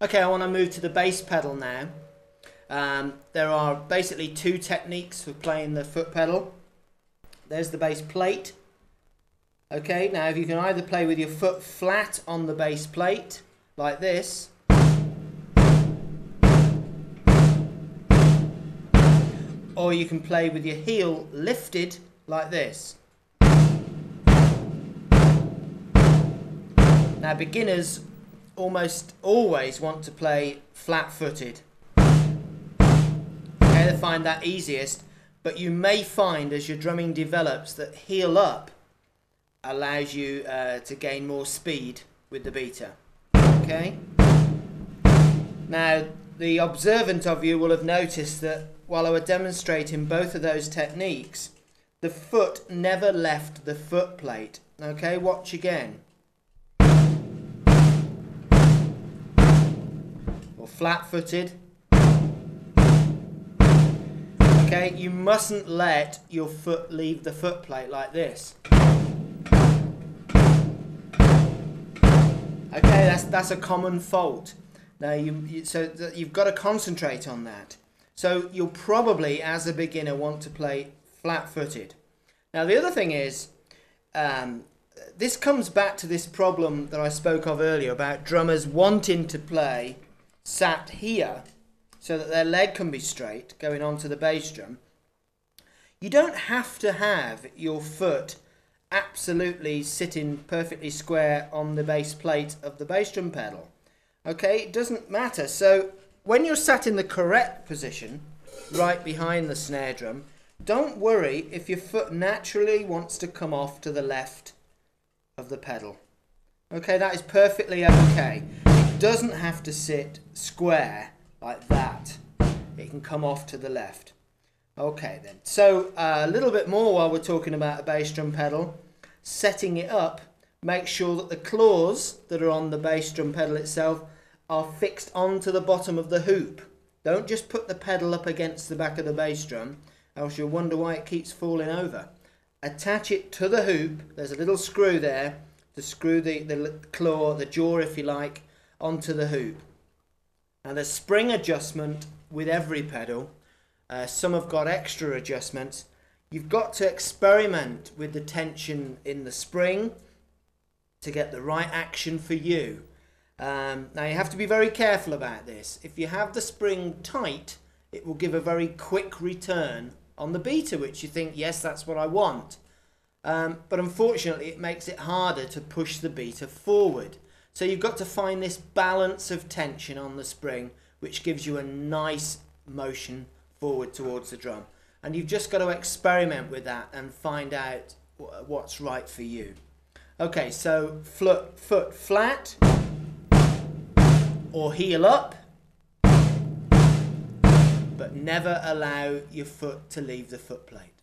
Okay, I want to move to the bass pedal now. There are basically two techniques for playing the foot pedal. There's the bass plate. Okay, now if you can either play with your foot flat on the bass plate, like this, or you can play with your heel lifted, like this. Now beginners almost always want to play flat-footed. Okay, they find that easiest, but you may find as your drumming develops that heel up allows you to gain more speed with the beater. Okay. Now the observant of you will have noticed that while I was demonstrating both of those techniques, the foot never left the foot plate. Okay, watch again. Or flat-footed. Okay, you mustn't let your foot leave the foot plate like this. Okay, that's a common fault. Now you've got to concentrate on that. So you'll probably, as a beginner, want to play flat-footed. Now the other thing is, this comes back to this problem that I spoke of earlier about drummers wanting to play sat here so that their leg can be straight going onto the bass drum. You don't have to have your foot absolutely sitting perfectly square on the bass plate of the bass drum pedal. Okay, it doesn't matter. So when you're sat in the correct position, right behind the snare drum, don't worry if your foot naturally wants to come off to the left of the pedal. Okay, that is perfectly okay. It doesn't have to sit square like that. It can come off to the left. Okay then, so a little bit more while we're talking about a bass drum pedal. Setting it up, make sure that the claws that are on the bass drum pedal itself are fixed onto the bottom of the hoop. Don't just put the pedal up against the back of the bass drum, else you'll wonder why it keeps falling over. Attach it to the hoop. There's a little screw there to screw the claw, the jaw if you like, onto the hoop. And there's spring adjustment with every pedal. Some have got extra adjustments. You've got to experiment with the tension in the spring to get the right action for you. Now you have to be very careful about this. If you have the spring tight, it will give a very quick return on the beater, which you think, yes, that's what I want. But unfortunately, it makes it harder to push the beater forward. So you've got to find this balance of tension on the spring, which gives you a nice motion forward towards the drum. And you've just got to experiment with that and find out what's right for you. Okay, so foot flat or heel up, but never allow your foot to leave the foot plate.